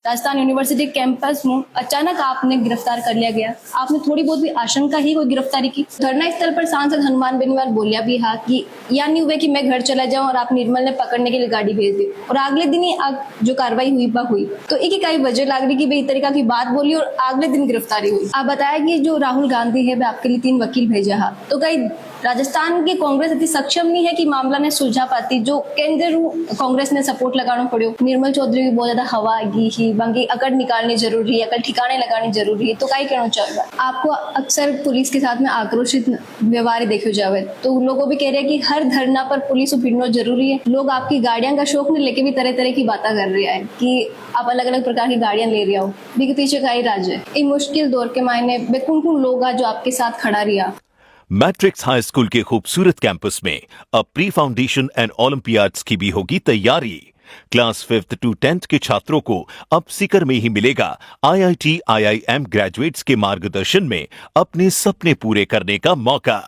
Rajasthan university campus में अचानक आपने गिरफ्तार कर लिया गया। आपने थोड़ी बहुत भी आशंका ही कोई गिरफ्तारी की। धरना स्थल पर सांसद हनुमान बेनीवाल बोलिया भी हा कि या नहीं हुए कि मैं घर चला जाऊं और आप निर्मल ने पकड़ने के लिए गाड़ी भेज दी और अगले दिन ही जो कार्रवाई हुई बा हुई। तो एक कई वजह लग रही कि भाई तरीका की बात बोली और अगले दिन गिरफ्तारी हुई। आप बताया कि जो राहुल गांधी है वह आपके लिए 3 वकील भेजा है, तो कई राजस्थान की कांग्रेस इतनी सक्षम नहीं है कि मामला ने सुलझा पाती, जो केंद्र कांग्रेस ने सपोर्ट लगाना पड़ो। निर्मल चौधरी भी बहुत ज्यादा हवा आएगी ही, बाकी अकड़ निकालनी जरूरी है, अकड़ ठिकाने लगानी जरूरी है। तो कई कहना चाहिए आपको अक्सर पुलिस के साथ में आक्रोशित व्यवहार देखे जावे, तो लोगों भी कह रहे हैं कि हर धरना पर पुलिस भिड़ना जरूरी है। लोग आपकी गाड़ियां का शौक ने लेके भी तरह तरह की बातें कर रहे हैं कि आप अलग अलग प्रकार की गाड़ियां ले रहे हो, भी पीछे का ही राज्य है। इन मुश्किल दौर के मायने कौन कौन लोग जो आपके साथ खड़ा रहा। मैट्रिक्स हाई स्कूल के खूबसूरत कैंपस में अब प्री फाउंडेशन एंड ओलंपियाड्स की भी होगी तैयारी। क्लास 5th to 10th के छात्रों को अब सीकर में ही मिलेगा IIT IIM ग्रेजुएट्स के मार्गदर्शन में अपने सपने पूरे करने का मौका।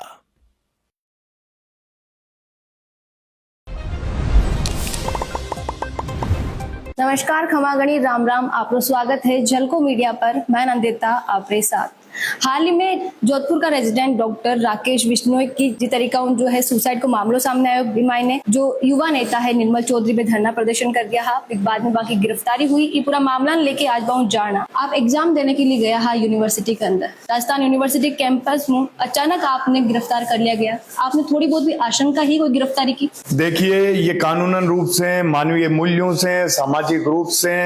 नमस्कार, खमागणी, राम राम। आपका स्वागत है झलको मीडिया पर। मैं नंदिता आपके साथ। हाल ही में जोधपुर का रेजिडेंट डॉक्टर राकेश बिश्नोई की जिस तरीका जो है सुसाइड को मामलों सामने आयो, बीमाई जो युवा नेता है निर्मल चौधरी पे धरना प्रदर्शन कर गया हा, बाद में बाकी गिरफ्तारी हुई। ये पूरा मामला लेके आज बहुत जाना। आप एग्जाम देने के लिए गया हा यूनिवर्सिटी के अंदर, राजस्थान यूनिवर्सिटी कैंपस में अचानक आपने गिरफ्तार कर लिया गया। आपने थोड़ी बहुत भी आशंका ही कोई गिरफ्तारी की। देखिए, ये कानूनन रूप से, मानवीय मूल्यों से, सामाजिक रूप से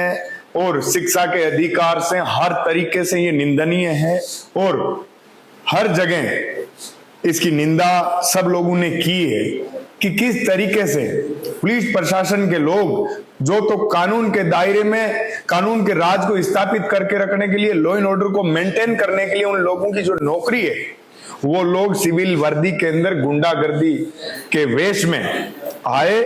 और शिक्षा के अधिकार से हर तरीके से ये निंदनीय है और हर जगह इसकी निंदा सब लोगों ने की है कि किस तरीके से पुलिस प्रशासन के लोग जो तो कानून के दायरे में कानून के राज को स्थापित करके रखने के लिए, लॉ एंड ऑर्डर को मेंटेन करने के लिए उन लोगों की जो नौकरी है, वो लोग सिविल वर्दी के अंदर गुंडागर्दी के वेश में आए।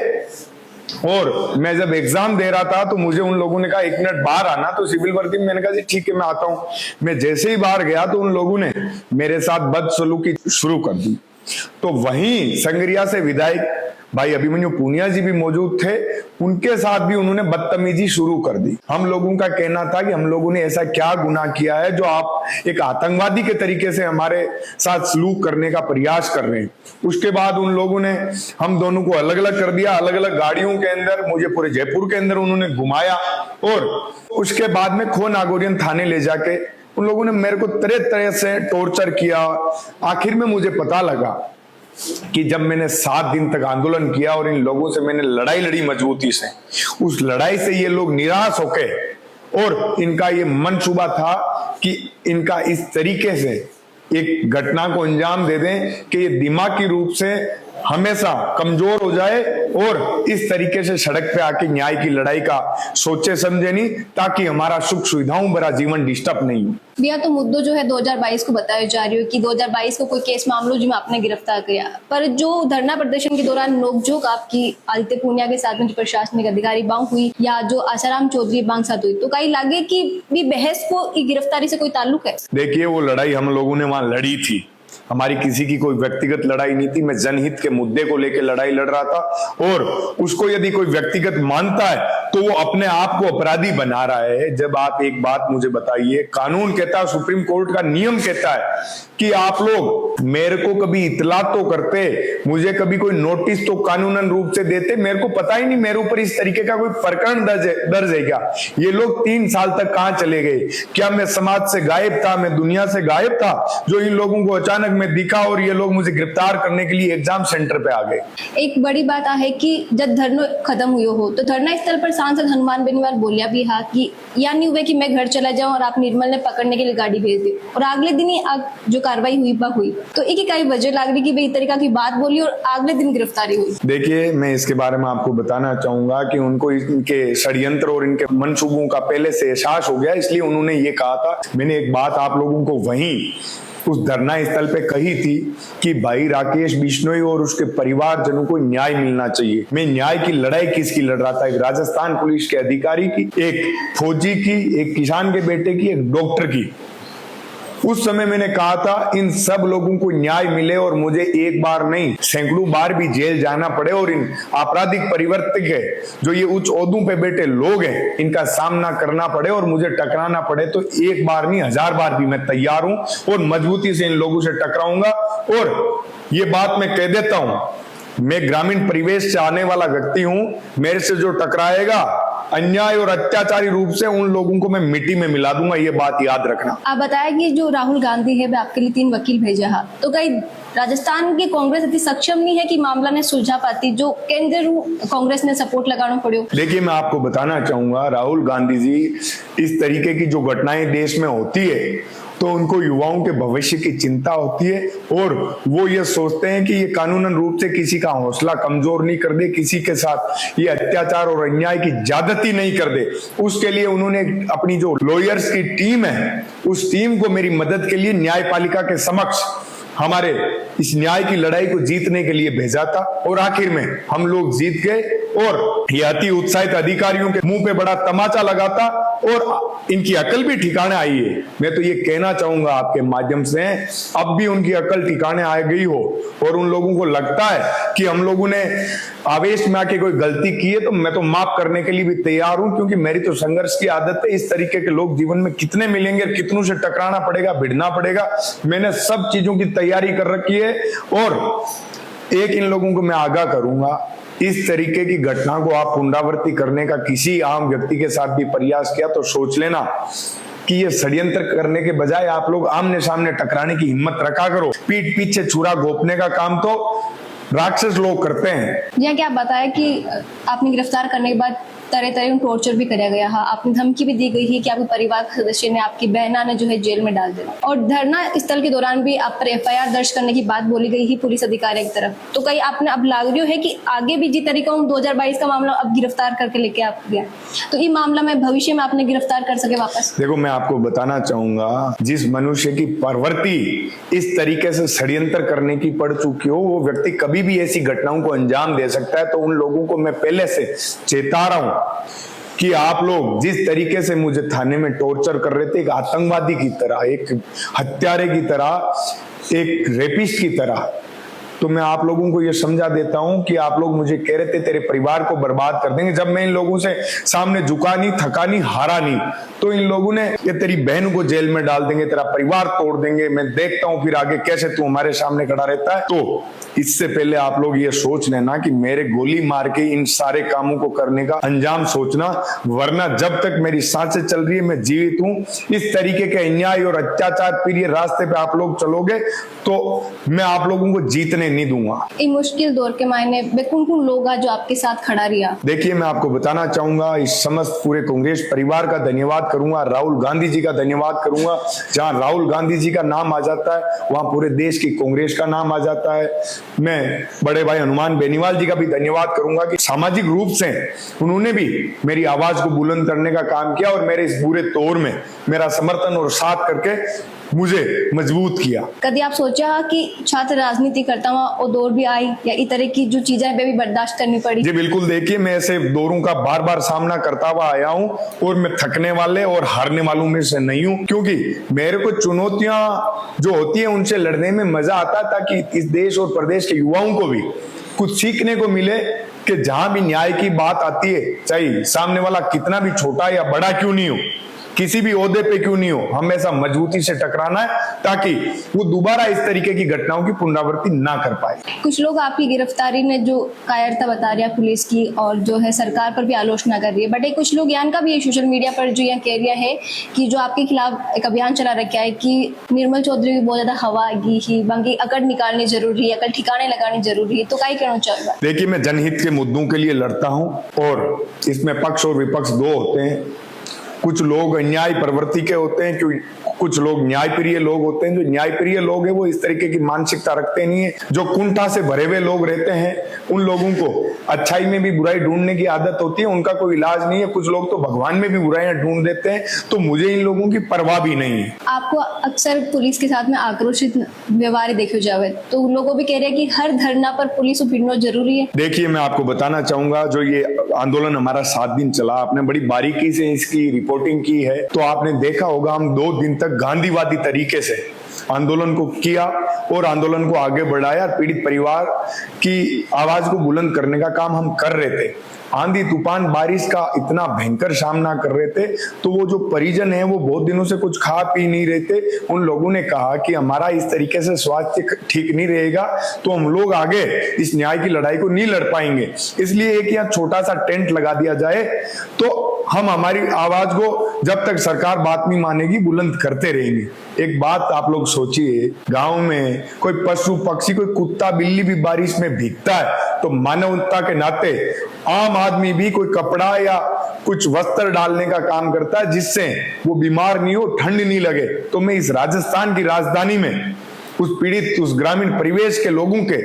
और मैं जब एग्जाम दे रहा था तो मुझे उन लोगों ने कहा 1 मिनट बाहर आना, तो सिविल वर्दी में मैंने कहा जी ठीक है मैं आता हूं। मैं जैसे ही बाहर गया तो उन लोगों ने मेरे साथ बदसलूकी शुरू कर दी। तो वहीं संगरिया से विधायक भाई अभिमन्यु पूनिया जी भी मौजूद थे, उनके साथ भी उन्होंने बदतमीजी शुरू कर दी। हम लोगों का कहना था कि हम लोगों ने ऐसा क्या गुनाह किया है जो आप एक आतंकवादी के तरीके से हमारे साथ सलूक करने का प्रयास कर रहे हैं। उसके बाद उन लोगों ने हम दोनों को अलग अलग कर दिया, अलग अलग गाड़ियों के अंदर मुझे पूरे जयपुर के अंदर उन्होंने घुमाया और उसके बाद में खो नागौरियन थाने ले जाके उन लोगों ने मेरे को तरह तरह से टॉर्चर किया। आखिर में मुझे पता लगा कि जब मैंने 7 दिन तक आंदोलन किया और इन लोगों से मैंने लड़ाई लड़ी मजबूती से, उस लड़ाई से ये लोग निराश होके और इनका ये मंसूबा था कि इनका इस तरीके से एक घटना को अंजाम दे दें कि ये दिमागी रूप से हमेशा कमजोर हो जाए और इस तरीके से सड़क पे आके न्याय की लड़ाई का सोचे समझे नहीं, ताकि हमारा सुख सुविधाओं भरा जीवन डिस्टर्ब नहीं हो। भैया, तो मुद्दों जो है 2022 को बताया जा रही हो कि 2022 को कोई केस मामलों जिसमें आपने गिरफ्तार किया, पर जो धरना प्रदर्शन के दौरान नोकझोंक आपकी आदित्य पूनिया के साथ में जो प्रशासनिक अधिकारी बांग हुई या जो आसाराम चौधरी बांग साथ हुई, तो कहीं लगे कि भी बहस को गिरफ्तारी से कोई ताल्लुक है? देखिए, वो लड़ाई हम लोगों ने वहां लड़ी थी, हमारी किसी की कोई व्यक्तिगत लड़ाई नहीं थी। मैं जनहित के मुद्दे को लेकर लड़ाई लड़ रहा था और उसको यदि कोई व्यक्तिगत मानता है तो वो अपने आप को अपराधी बना रहा है। जब आप एक बात मुझे बताइए, कानून कहता है, सुप्रीम कोर्ट का नियम कहता है कि आप लोग मेरे को कभी इतला तो करते, मुझे कभी कोई नोटिस तो कानूनन रूप से देते। मेरे को पता ही नहीं मेरे ऊपर इस तरीके का कोई प्रकरण दर्ज है क्या? ये लोग 3 साल तक कहां चले गए? क्या मैं समाज से गायब था, मैं दुनिया से गायब था, जो इन लोगों को अचानक में दिखा और ये लोग मुझे गिरफ्तार करने के लिए एग्जाम सेंटर पे आ गए? एक बड़ी बात है कि जब धरना खत्म हुई हो तो धरना स्थल पर सांसद हनुमान बेनीवाल बोलिया भी हा कि या नहीं हुए कि मैं घर चला जाऊं और आप निर्मल ने पकड़ने के लिए गाड़ी भेज दी और अगले दिन ही जो कार्रवाई हुई बा हुई। तो एक कई वजह लग रही कि भाई तरीका की बात बोली और अगले दिन गिरफ्तारी हुई। देखिए, मैं इसके बारे में आपको बताना चाहूंगा कि उनको इनके षड्यंत्र और इनके मंसूबों का पहले से एहसास हो गया, इसलिए उन्होंने ये कहा था। मैंने एक बात आप लोगों को वहीं उस धरना स्थल पे कही थी कि भाई राकेश बिश्नोई और उसके परिवारजनों को न्याय मिलना चाहिए। मैं न्याय की लड़ाई किसकी लड़ रहा था? एक राजस्थान पुलिस के अधिकारी की, एक फौजी की, एक किसान के बेटे की, एक डॉक्टर की। उस समय मैंने कहा था इन सब लोगों को न्याय मिले और मुझे एक बार नहीं सैकड़ों बार भी जेल जाना पड़े और इन आपराधिक परिवर्तक है जो ये उच्च ओहदों पे बैठे लोग हैं इनका सामना करना पड़े और मुझे टकराना पड़े तो एक बार नहीं 1000 बार भी मैं तैयार हूं और मजबूती से इन लोगों से टकराऊंगा। और ये बात मैं कह देता हूं, मैं ग्रामीण परिवेश से आने वाला व्यक्ति हूं, मेरे से जो टकराएगा अन्याय और अत्याचारी रूप से उन लोगों को मैं मिट्टी में मिला दूंगा, ये बात याद रखना। आप बताया कि जो राहुल गांधी है वह आपके लिए 3 वकील भेजा है, तो कई राजस्थान की कांग्रेस इतनी सक्षम नहीं है कि मामला ने सुलझा पाती जो केंद्र कांग्रेस ने सपोर्ट लगाना पड़े। देखिए मैं आपको बताना चाहूंगा, राहुल गांधी जी इस तरीके की जो घटनाएं देश में होती है तो उनको युवाओं के भविष्य की चिंता होती है और वो ये सोचते हैं कि ये कानूनन रूप से किसी का हौसला कमजोर नहीं कर दे, किसी के साथ ये अत्याचार और अन्याय की ज्यादती नहीं कर दे। उसके लिए उन्होंने अपनी जो लॉयर्स की टीम है उस टीम को मेरी मदद के लिए न्यायपालिका के समक्ष हमारे इस न्याय की लड़ाई को जीतने के लिए भेजा था और आखिर में हम लोग जीत गए और ये अति उत्साहित अधिकारियों के मुंह पे बड़ा तमाचा लगा था और इनकी अकल भी ठिकाने आई है। मैं तो ये कहना चाहूंगा आपके माध्यम से अब भी उनकी अकल ठिकाने आ गई हो और उन लोगों को लगता है कि हम लोगों ने आवेश में आके कोई गलती की है तो मैं तो माफ करने के लिए भी तैयार हूं, क्योंकि मेरी तो संघर्ष की आदत है। इस तरीके के लोग जीवन में कितने मिलेंगे, कितनों से टकराना पड़ेगा, भिड़ना पड़ेगा, मैंने सब चीजों की तैयारी कर रखी है। और एक इन लोगों को मैं आगाह करूंगा, इस तरीके की घटना को आप पुनरावृत्ति करने का किसी आम व्यक्ति के साथ भी प्रयास किया तो सोच लेना कि ये षड्यंत्र करने के बजाय आप लोग आमने सामने टकराने की हिम्मत रखा करो। पीठ पीछे छुरा घोंपने का काम तो राक्षस लोग करते हैं। यह क्या बताया कि आपने गिरफ्तार करने के बाद तरह तरह टॉर्चर भी कराया गया है, आपने धमकी भी दी गई है कि आपके परिवार के सदस्य ने, आपकी बहना ने जो है जेल में डाल देना, और धरना स्थल के दौरान भी आप पर FIR दर्ज करने की बात बोली गई है पुलिस अधिकारी की तरफ। तो कहीं आपने अब लाग रही है कि आगे भी जिस तरीका 2022 का मामला अब गिरफ्तार करके लेके आप गया, तो ये मामला में भविष्य में आपने गिरफ्तार कर सके वापस? देखो मैं आपको बताना चाहूंगा, जिस मनुष्य की प्रवृत्ति इस तरीके से षड्यंत्र करने की पड़ चुकी हो वो व्यक्ति कभी भी ऐसी घटनाओं को अंजाम दे सकता है। तो उन लोगों को मैं पहले से चेता रहा हूं कि आप लोग जिस तरीके से मुझे थाने में टॉर्चर कर रहे थे, एक आतंकवादी की तरह, एक हत्यारे की तरह, एक रेपिस्ट की तरह, तो मैं आप लोगों को यह समझा देता हूं कि आप लोग मुझे कह रहे थे तेरे परिवार को बर्बाद कर देंगे। जब मैं इन लोगों से सामने झुका नहीं, थका नहीं, हारा नहीं, तो इन लोगों ने ये तेरी बहन को जेल में डाल देंगे, तेरा परिवार तोड़ देंगे, मैं देखता हूं फिर आगे कैसे तू हमारे सामने खड़ा रहता है। तो इससे पहले आप लोग ये सोच लेना कि मेरे गोली मार के इन सारे कामों को करने का अंजाम सोचना, वरना जब तक मेरी सांसें चल रही है मैं जीवित हूं, इस तरीके के अन्याय और अत्याचार प्रिय रास्ते पे आप लोग चलोगे तो मैं आप लोगों को जीतने नहीं दूंगा। इन मुश्किल दौर के मायने कौन कौन लोग जो आपके साथ खड़ा रहा? देखिए मैं आपको बताना चाहूंगा, इस समस्त पूरे कांग्रेस परिवार का धन्यवाद करूंगा, राहुल गांधी जी का धन्यवाद करूंगा। जहां राहुल गांधी जी का नाम आ जाता है वहां पूरे देश की कांग्रेस का नाम आ जाता है। मैं बड़े भाई हनुमान बेनीवाल जी का भी धन्यवाद करूंगा कि सामाजिक रूप से उन्होंने भी मेरी आवाज को बुलंद करने का काम किया और मेरे इस बुरे दौर में मेरा समर्थन और साथ करके मुझे मजबूत किया। कभी आप सोचा कि छात्र राजनीति करता हुआ वो दौर भी आई या इस तरह की जो चीजें भी बर्दाश्त करनी पड़ी? जी बिल्कुल, देखिए मैं ऐसे दौरों का बार बार सामना करता हुआ आया हूं और मैं थकने वाले और हारने वालों में से नहीं हूं, क्योंकि मेरे को चुनौतियां जो होती है उनसे लड़ने में मजा आता है, ताकि इस देश और प्रदेश के युवाओं को भी कुछ सीखने को मिले कि जहां भी न्याय की बात आती है, चाहे सामने वाला कितना भी छोटा या बड़ा क्यों नहीं हो, किसी भी ओहदे पे क्यों नहीं हो, हमेशा मजबूती से टकराना है ताकि वो दोबारा इस तरीके की घटनाओं की पुनरावृत्ति ना कर पाए। कुछ लोग आपकी गिरफ्तारी ने जो कायरता बता रहे हैं पुलिस की और जो है सरकार पर भी आलोचना कर रही है, बट एक कुछ लोग यहाँ का भी सोशल मीडिया पर जो यह कह रहा है कि जो आपके खिलाफ एक अभियान चला रखा है कि निर्मल चौधरी की बहुत ज्यादा हवा आएगी ही, बाकी अकड़ निकालनी जरूरी है, अकड़ ठिकाने लगानी जरूरी है, तो क्या कहना चाहूंगा? देखिए मैं जनहित के मुद्दों के लिए लड़ता हूं और इसमें पक्ष और विपक्ष दो होते हैं। कुछ लोग अन्याय प्रवृत्ति के होते हैं, क्योंकि कुछ लोग न्यायप्रिय लोग होते हैं। जो न्यायप्रिय लोग हैं वो इस तरीके की मानसिकता रखते नहीं है। जो कुंठा से भरे हुए लोग रहते हैं उन लोगों को अच्छाई में भी बुराई ढूंढने की आदत होती है, उनका कोई इलाज नहीं है। कुछ लोग तो भगवान में भी बुराइयां ढूंढ देते हैं, तो मुझे इन लोगों की परवाह भी नहीं है। आपको अक्सर पुलिस के साथ में आक्रोशित व्यवहार देखे जावे, तो उन लोगों भी कह रहे हैं कि हर धरना पर पुलिस भिड़ना जरूरी है। देखिए मैं आपको बताना चाहूंगा, जो ये आंदोलन हमारा 7 दिन चला, आपने बड़ी बारीकी से इसकी रिपोर्टिंग की है, तो आपने देखा होगा हम 2 दिन तक तक गांधीवादी तरीके से आंदोलन को किया और आंदोलन को आगे बढ़ाया। पीड़ित परिवार की आवाज को बुलंद करने का काम हम कर रहे थे। आंधी तूफान बारिश का इतना भयंकर सामना कर रहे थे, तो वो जो परिजन है वो बहुत दिनों से कुछ खा पी नहीं रहे थे। उन लोगों ने कहा कि हमारा इस तरीके से स्वास्थ्य ठीक नहीं रहेगा तो हम लोग आगे इस न्याय की लड़ाई को नहीं लड़ पाएंगे, इसलिए एक यहाँ छोटा सा टेंट लगा दिया जाए तो हम हमारी आवाज को जब तक सरकार बात नहीं मानेगी बुलंद करते रहेंगे। एक बात आप लोग सोचिए, गांव में कोई पशु पक्षी, कोई कुत्ता बिल्ली भी बारिश में भीगता है तो मानवता के नाते आम आदमी भी कोई कपड़ा या कुछ वस्त्र डालने का काम करता है जिससे वो बीमार नहीं हो, ठंड नहीं लगे। तो मैं इस राजस्थान की राजधानी में उस पीड़ित, उस ग्रामीण परिवेश के लोगों के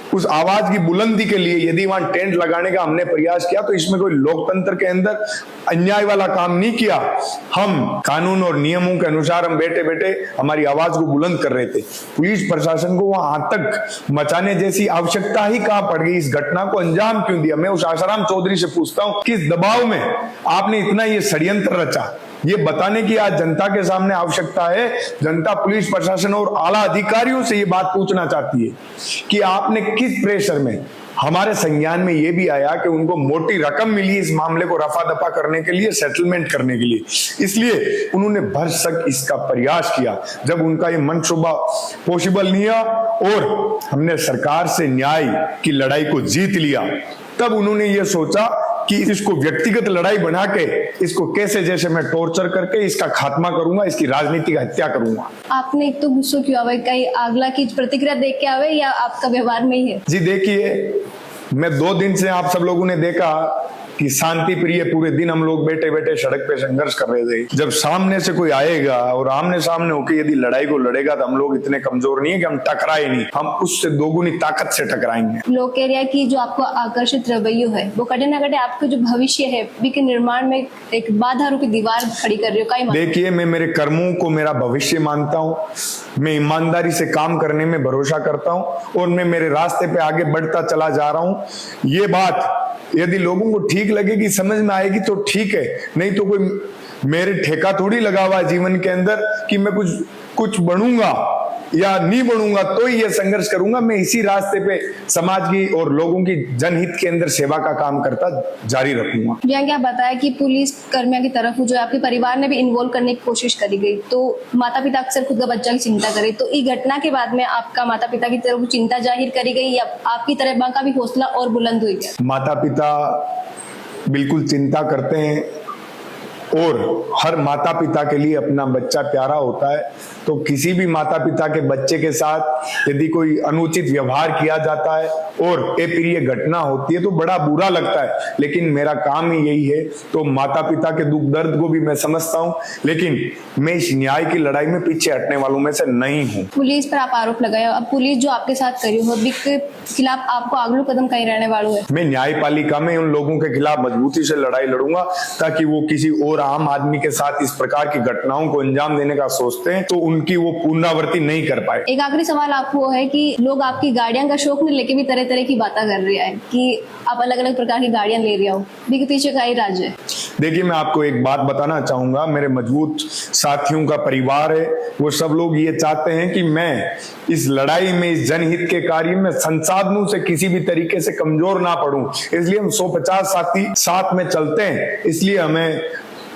उस आवाज की बुलंदी के लिए यदि वहां टेंट लगाने का हमने प्रयास किया तो इसमें कोई लोकतंत्र के अंदर अन्याय वाला काम नहीं किया। हम कानून और नियमों के अनुसार हम बैठे बैठे हमारी आवाज को बुलंद कर रहे थे। पुलिस प्रशासन को वहां आतंक मचाने जैसी आवश्यकता ही कहां पड़ गई? इस घटना को अंजाम क्यों दिया? मैं उस आसाराम चौधरी से पूछता हूं, किस दबाव में आपने इतना ये षड्यंत्र रचा? ये बताने की आज जनता के सामने आवश्यकता है। जनता पुलिस प्रशासन और आला अधिकारियों से ये बात पूछना चाहती है कि आपने किस प्रेशर में, हमारे संज्ञान में ये भी आया कि उनको मोटी रकम मिली इस मामले को रफा दफा करने के लिए, सेटलमेंट करने के लिए, इसलिए उन्होंने भरसक इसका प्रयास किया। जब उनका ये मंसूबा पॉसिबल नहीं हुआ और हमने सरकार से न्याय की लड़ाई को जीत लिया, तब उन्होंने ये सोचा कि इसको व्यक्तिगत लड़ाई बना के इसको कैसे जैसे मैं टॉर्चर करके इसका खात्मा करूंगा, इसकी राजनीतिक हत्या करूंगा। आपने एक तो गुस्सा क्यों आवे, कहीं अगला की प्रतिक्रिया देख के आवे या आपका व्यवहार में ही है? जी देखिए, मैं 2 दिन से आप सब लोगों ने देखा कि शांति प्रिय पूरे दिन हम लोग बैठे बैठे सड़क पे संघर्ष कर रहे थे। जब सामने से कोई आएगा और आमने सामने होके यदि लड़ाई को लड़ेगा तो हम लोग इतने कमजोर नहीं है कि हम टकराए नहीं, हम उससे दोगुनी ताकत से टकराएंगे। लोग कह रहे हैं कि जो आपको आकर्षित रवैया है वो कटे ना कटे आपको जो भविष्य है के निर्माण में एक बाधा रूपी दीवार खड़ी कर रही हो। देखिए, मैं मेरे कर्मों को मेरा भविष्य मानता हूँ, मैं ईमानदारी से काम करने में भरोसा करता हूँ और मैं मेरे रास्ते पे आगे बढ़ता चला जा रहा हूँ। ये बात यदि लोगों को ठीक लगेगी, समझ में आएगी तो ठीक है, नहीं तो कोई मेरे ठेका थोड़ी लगा हुआ है जीवन के अंदर कि मैं कुछ बनूंगा या नहीं बनूंगा तो ही ये संघर्ष करूंगा। मैं इसी रास्ते पे समाज की और लोगों की जनहित के अंदर सेवा का काम करता जारी रखूंगा। जैसे आप बताया कि पुलिस कर्मियों की तरफ जो आपके परिवार ने भी इन्वॉल्व करने की कोशिश करी गई, तो माता पिता अक्सर खुद का बच्चा की चिंता करे, तो इस घटना के बाद में आपका माता पिता की तरफ चिंता जाहिर करी गई या आपकी तरफ का भी हौसला और बुलंद हुई गया? माता पिता बिल्कुल चिंता करते हैं और हर माता पिता के लिए अपना बच्चा प्यारा होता है। तो किसी भी माता पिता के बच्चे के साथ यदि कोई अनुचित व्यवहार किया जाता है और अप्रिय घटना होती है तो बड़ा बुरा लगता है, लेकिन मेरा काम ही यही है। तो माता पिता के दुख दर्द को भी मैं समझता हूँ, लेकिन मैं इस न्याय की लड़ाई में पीछे हटने वालों में से नहीं हूँ। पुलिस पर आप आरोप लगाए, अब पुलिस जो आपके साथ करी हो के खिलाफ आपको अगला कदम कहीं रहने वालों है? मैं न्यायपालिका में उन लोगों के खिलाफ मजबूती से लड़ाई लड़ूंगा ताकि वो किसी और आम आदमी के साथ इस प्रकार की घटनाओं को अंजाम देने का सोचते हैं तो उनकी वो पुनरावृत्ति नहीं कर पाए। एक आखिरी सवाल आपको है कि लोग आपकी गाड़ियां का शौक में लेके भी तरह तरह की बातें कर रहे हैं कि आप अलग अलग प्रकार की गाड़ियां ले रहे हो, भी के पीछे का ही राज है? देखिए, मैं आपको एक बात बताना चाहूंगा, मेरे मजबूत साथियों का परिवार है, वो सब लोग ये चाहते हैं कि मैं इस लड़ाई में, इस जनहित के कार्य में संसाधनों से किसी भी तरीके से कमजोर ना पड़ूं, इसलिए हम 150 साथी साथ में चलते हैं। इसलिए हमें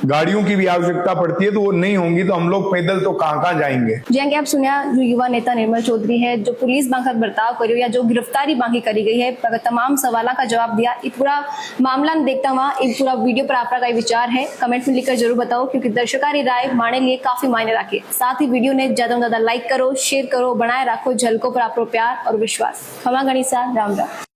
गाड़ियों की भी आवश्यकता पड़ती है, तो वो नहीं होंगी तो हम लोग पैदल तो कहाँ जाएंगे। जैसे कि आप सुना, जो युवा नेता निर्मल चौधरी है, जो पुलिस बांखक बर्ताव करी या जो गिरफ्तारी बांकी करी गई है, तमाम सवालों का जवाब दिया। ये पूरा मामला देखता हुआ इस पूरा वीडियो पर आपका कोई विचार है कमेंट में लिखकर जरूर बताओ, क्योंकि दर्शकारी राय माने लिए काफी मायने रखे। साथ ही वीडियो ने ज्यादा से ज्यादा लाइक करो, शेयर करो, बनाए रखो झलकों पर आपको प्यार और विश्वास। खमा गणिसा, राम राम।